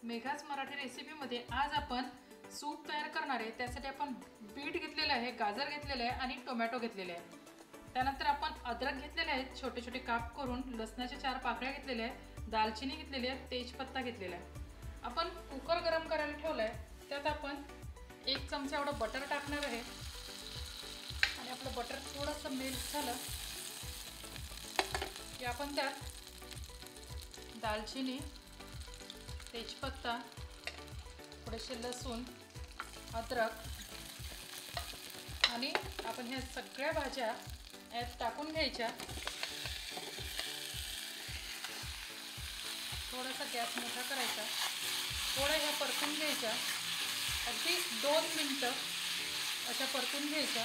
मेघाच मराठी रेसिपीमध्ये आज आपण सूप तयार करणार आहे। त्यासाठी आपण बीट घेतलेले आहे, गाजर घेतलेले आहे आणि टोमॅटो घेतलेले आहे। त्यानंतर आपण अद्रक घेतलेले आहे, छोटे छोटे काप करून लसणाच्या 4 पाकळ्या घेतलेल्या आहे, दालचिनी घेतलेली आहे, तेजपत्ता घेतलेला आहे। आपण कुकर गरम करायला ठेवला आहे, त्यात आपण 1 चमचा एवढं बटर टाकणार आहे आणि आपलं बटर थोडंसं मेल्ट झालं की आपण त्यात दालचिनी, तेजपत्ता, थोडेसे लसूण, अद्रक आणि आपण ह्या सगळ्या भाज्या यात टाकून घ्यायच्या। थोडासा गॅस मोठा करायचा, थोड्या ह्या परतून घ्यायच्या, अगदी 2 मिनिटं अशा परतून घ्यायच्या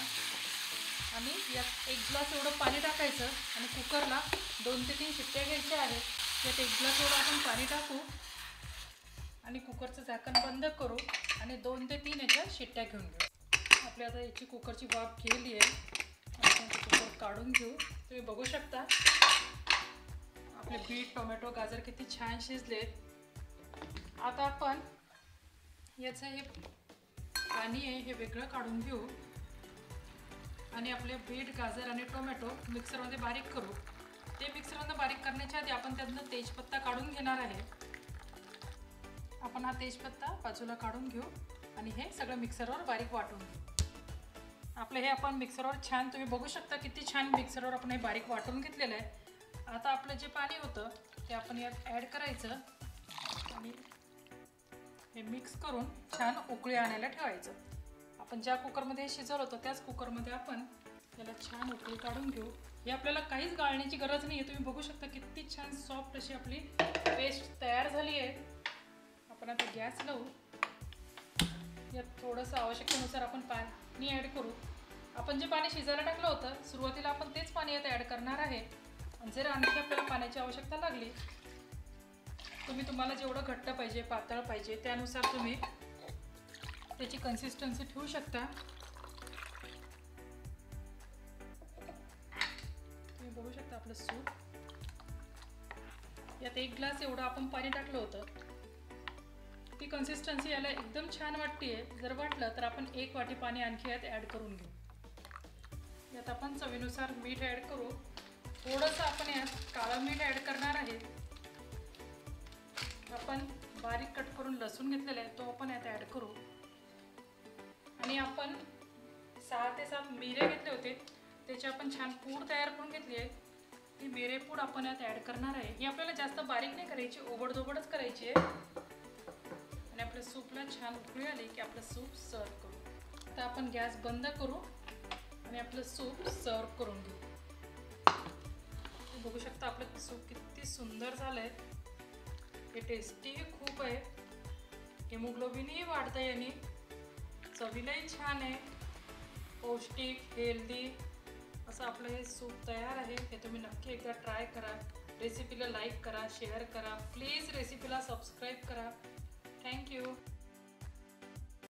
आणि यात 1 ग्लास एवढं पाणी टाकायचं आणि कुकरला 2 ते 3 शिट्ट्या घ्यायच्या आहेत। यात 1 ग्लास एवढं आपण पाणी टाकू आणि कुकरचं झाकण बंद करू आणि 2 ते 3 याच्या शिट्ट्या घेऊन घेऊ। आपल्या आता याची कुकरची वाफ गेली आहे, आपण कुकर काढून घेऊ। तुम्ही बघू शकता आपले बीट, टोमॅटो, गाजर किती छान शिजलेत। आता आपण याचं हे पाणी आहे हे वेगळं काढून घेऊ आणि आपले बीट, गाजर आणि टोमॅटो मिक्सरमध्ये बारीक करू। ते मिक्सरमध्ये बारीक करण्याच्या आधी आपण त्यातनं तेजपत्ता काढून घेणार आहे। आपण हा तेजपत्ता बाजूला काढून घेऊ आणि हे सगळं मिक्सरवर बारीक वाटून घेऊ। आपलं हे आपण मिक्सरवर छान, तुम्ही बघू शकता किती छान मिक्सरवर आपण हे बारीक वाटून घेतलेलं आहे। आता आपलं जे पाणी होतं ते आपण यात ॲड करायचं आणि हे मिक्स करून छान उकळी आणायला ठेवायचं। आपण ज्या कुकरमध्ये शिजवलं होतं त्याच कुकरमध्ये आपण याला छान उकळी काढून घेऊ। हे आपल्याला काहीच गाळण्याची गरज नाही आहे। तुम्ही बघू शकता किती छान सॉफ्ट अशी आपली पेस्ट तयार झाली आहे। आपण आता गॅस लावू, यात थोडंसं आवश्यकतेनुसार आपण पाणी ॲड करू। आपण जे पाणी शिजायला टाकलं होतं सुरुवातीला आपण तेच पाणी यात ॲड करणार आहे आणि जर आणखी आपल्याला पाण्याची आवश्यकता लागली तुम्हाला जेवढं घट्ट पाहिजे, पातळ पाहिजे त्यानुसार तुम्ही त्याची कन्सिस्टन्सी ठेवू शकता। तुम्ही बघू शकता आपलं सूप, यात 1 ग्लास एवढं आपण पाणी टाकलं होतं। ती कन्सिस्टन्सी याला एकदम छान वाटते। जर वाटलं तर आपण 1 वाटी पाणी आणखी यात ॲड करून घेऊ। यात आपण चवीनुसार मीठ ॲड करू। थोडंसं आपण यात काळं मीठ ॲड करणार आहे। आपण बारीक कट करून लसूण घेतलेला आहे तो आपण यात ॲड करू आणि आपण 6 ते 7 मिरे घेतले होते त्याची आपण छान पूड तयार करून घेतली आहे। ती मिरे पूड आपण यात ॲड करणार आहे। ही आपल्याला जास्त बारीक नाही करायची, ओबडधोबडच करायची आहे आणि आपल्या सूपला छान उकळी आली की आपलं सूप सर्व करू। आता आपण गॅस बंद करू आणि आपलं सूप सर्व करून घेऊ। बघू शकता आपलं सूप किती सुंदर झालंय। हे टेस्टी खूप आहे, हिमोग्लोबिनही वाढतं याने, चवीलाही छान आहे, पौष्टिक, हेल्दी असं आपलं हे सूप तयार आहे। हे तुम्ही नक्की एकदा ट्राय करा। रेसिपीला लाईक करा, शेअर करा, प्लीज रेसिपीला सबस्क्राईब करा। थँक्यू।